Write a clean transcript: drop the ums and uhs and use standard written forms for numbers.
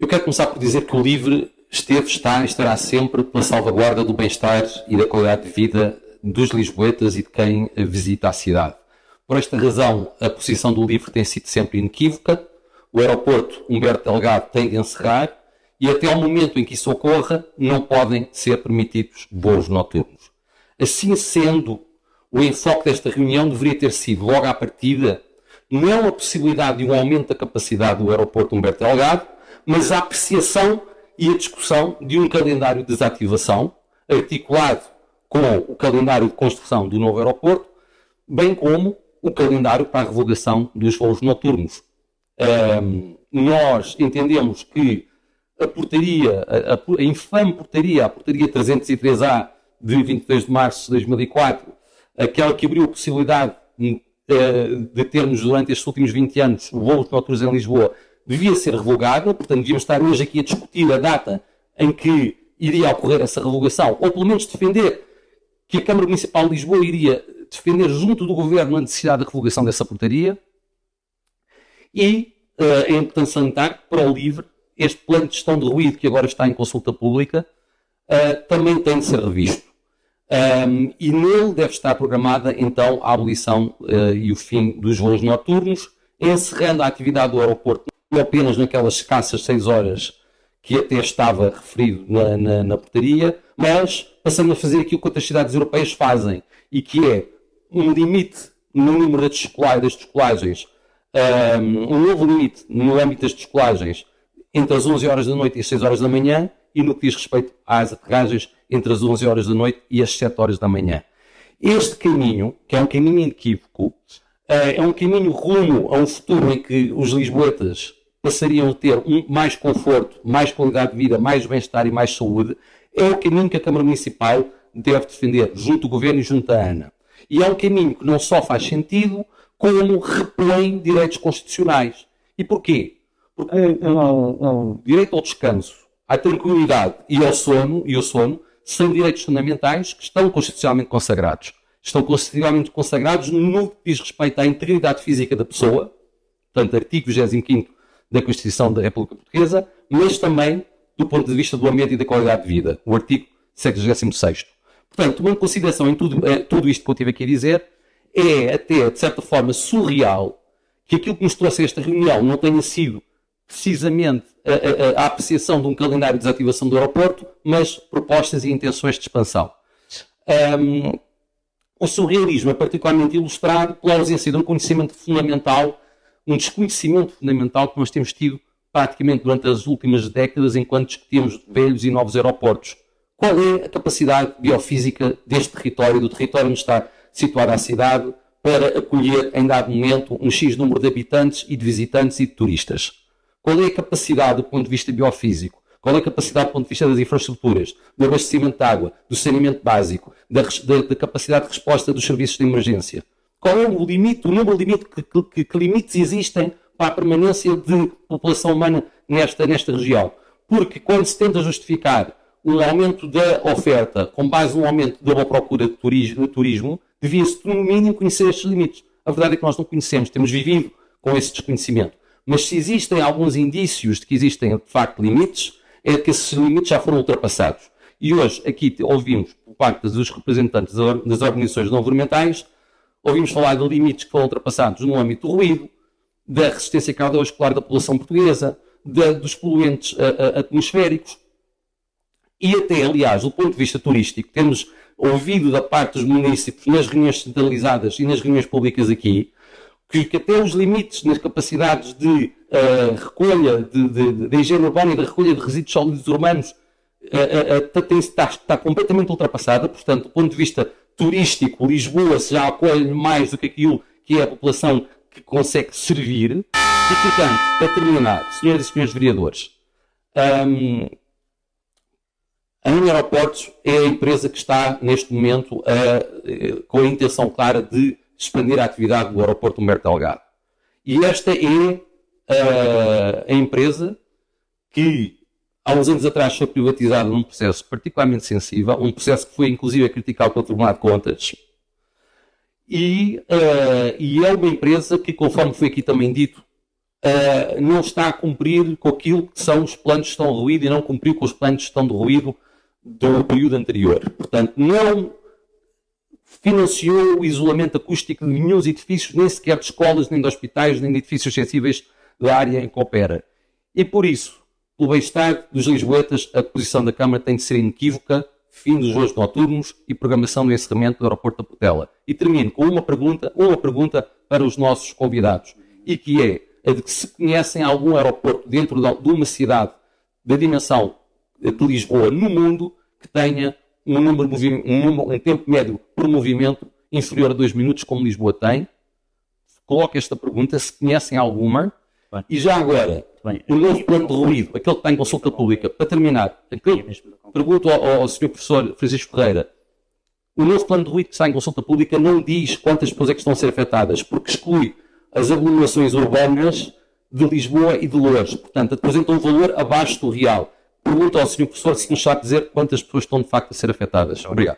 Eu quero começar por dizer que o LIVRE esteve, está e estará sempre pela salvaguarda do bem-estar e da qualidade de vida dos lisboetas e de quem visita a cidade. Por esta razão, a posição do LIVRE tem sido sempre inequívoca. O aeroporto Humberto Delgado tem de encerrar e até ao momento em que isso ocorra, não podem ser permitidos voos noturnos. Assim sendo, o enfoque desta reunião deveria ter sido, logo à partida, não a possibilidade de um aumento da capacidade do aeroporto Humberto Delgado, mas a apreciação e a discussão de um calendário de desativação, articulado com o calendário de construção do novo aeroporto, bem como o calendário para a revogação dos voos noturnos. Nós entendemos que a infame portaria, a portaria 303A de 22 de março de 2004, aquela que abriu a possibilidade de termos durante estes últimos 20 anos voos noturnos em Lisboa, devia ser revogada. Portanto, devíamos estar hoje aqui a discutir a data em que iria ocorrer essa revogação, ou pelo menos defender que a Câmara Municipal de Lisboa iria defender junto do Governo a necessidade da revogação dessa portaria. E é importante salientar que, para o LIVRE, este plano de gestão de ruído que agora está em consulta pública também tem de ser revisto. E nele deve estar programada, então, a abolição e o fim dos voos noturnos, encerrando a atividade do aeroporto não apenas naquelas escassas 6 horas que até estava referido na portaria, mas passando a fazer aquilo que outras cidades europeias fazem, e que é um limite no número das descolagens, um novo limite no âmbito das descolagens entre as 11 horas da noite e as 6 horas da manhã, e no que diz respeito às aterragens entre as 11 horas da noite e as 7 horas da manhã. Este caminho, que é um caminho inequívoco, é um caminho rumo a um futuro em que os lisboetas passariam a ter mais conforto, mais qualidade de vida, mais bem-estar e mais saúde. É o caminho que a Câmara Municipal deve defender junto do Governo e junto à ANA. E é um caminho que não só faz sentido, como repõe direitos constitucionais. E porquê? Porque o direito ao descanso, à tranquilidade e ao sono são direitos fundamentais que estão constitucionalmente consagrados. Estão constitucionalmente consagrados no que diz respeito à integridade física da pessoa, portanto, artigo 25º da Constituição da República Portuguesa, mas também do ponto de vista do ambiente e da qualidade de vida, o artigo 66º. Portanto, tomando em consideração em tudo isto que eu tive aqui a dizer, é até, de certa forma, surreal que aquilo que nos trouxe a esta reunião não tenha sido precisamente a apreciação de um calendário de desativação do aeroporto, mas propostas e intenções de expansão. O surrealismo é particularmente ilustrado pela ausência de um conhecimento fundamental, um desconhecimento fundamental que nós temos tido praticamente durante as últimas décadas enquanto discutimos velhos e novos aeroportos. Qual é a capacidade biofísica deste território, do território onde está situada a cidade, para acolher em dado momento um X número de habitantes e de visitantes e de turistas? Qual é a capacidade do ponto de vista biofísico? Qual é a capacidade do ponto de vista das infraestruturas, do abastecimento de água, do saneamento básico, da capacidade de resposta dos serviços de emergência? Qual é o limite, o número limite, que limites existem para a permanência de população humana nesta região? Porque quando se tenta justificar um aumento da oferta com base num aumento da boa procura de turismo, devia-se, no mínimo, conhecer estes limites. A verdade é que nós não conhecemos, temos vivido com esse desconhecimento. Mas se existem alguns indícios de que existem, de facto, limites, é que esses limites já foram ultrapassados. E hoje, aqui, ouvimos, por parte dos representantes das organizações não governamentais, ouvimos falar de limites que foram ultrapassados no âmbito do ruído, da resistência cardiovascular da população portuguesa, dos poluentes atmosféricos, e até, aliás, do ponto de vista turístico, temos ouvido da parte dos municípios, nas reuniões centralizadas e nas reuniões públicas aqui, que até os limites nas capacidades de recolha de higiene urbana e de recolha de resíduos sólidos urbanos está completamente ultrapassada. Portanto, do ponto de vista turístico, Lisboa já acolhe mais do que aquilo que é a população que consegue servir. E, portanto, para terminar, senhoras e senhores vereadores, a Ânima Aeroportos é a empresa que está, neste momento, com a intenção clara de expandir a atividade do aeroporto Humberto Delgado. E esta é a empresa que, há uns anos atrás, foi privatizada num processo particularmente sensível, um processo que foi, inclusive, criticado pelo Tribunal de Contas. E é uma empresa que, conforme foi aqui também dito, não está a cumprir com aquilo que são os planos de gestão de ruído e não cumpriu com os planos de gestão de ruído do período anterior. Portanto, não financiou o isolamento acústico de nenhum edifícios, nem sequer de escolas, nem de hospitais, nem de edifícios sensíveis da área em que opera. E por isso, pelo bem-estar dos lisboetas, a posição da Câmara tem de ser inequívoca: fim dos voos noturnos e programação do encerramento do aeroporto da Portela. E termino com uma pergunta para os nossos convidados, e que é a de que se conhecem algum aeroporto dentro de uma cidade da dimensão de Lisboa no mundo que tenha um tempo médio por movimento inferior a 2 minutos, como Lisboa tem. Coloco esta pergunta, se conhecem alguma. Bem, e já agora, o novo plano de ruído, aquele que está em consulta pública, para terminar, pergunto ao Sr. Professor Francisco Ferreira, o novo plano de ruído que está em consulta pública não diz quantas pessoas é que estão a ser afetadas, porque exclui as aglomerações urbanas de Lisboa e de Loures. Portanto, apresenta um valor abaixo do real. Pergunto ao Sr. Professor se nos sabe dizer quantas pessoas estão de facto a ser afetadas. Obrigado.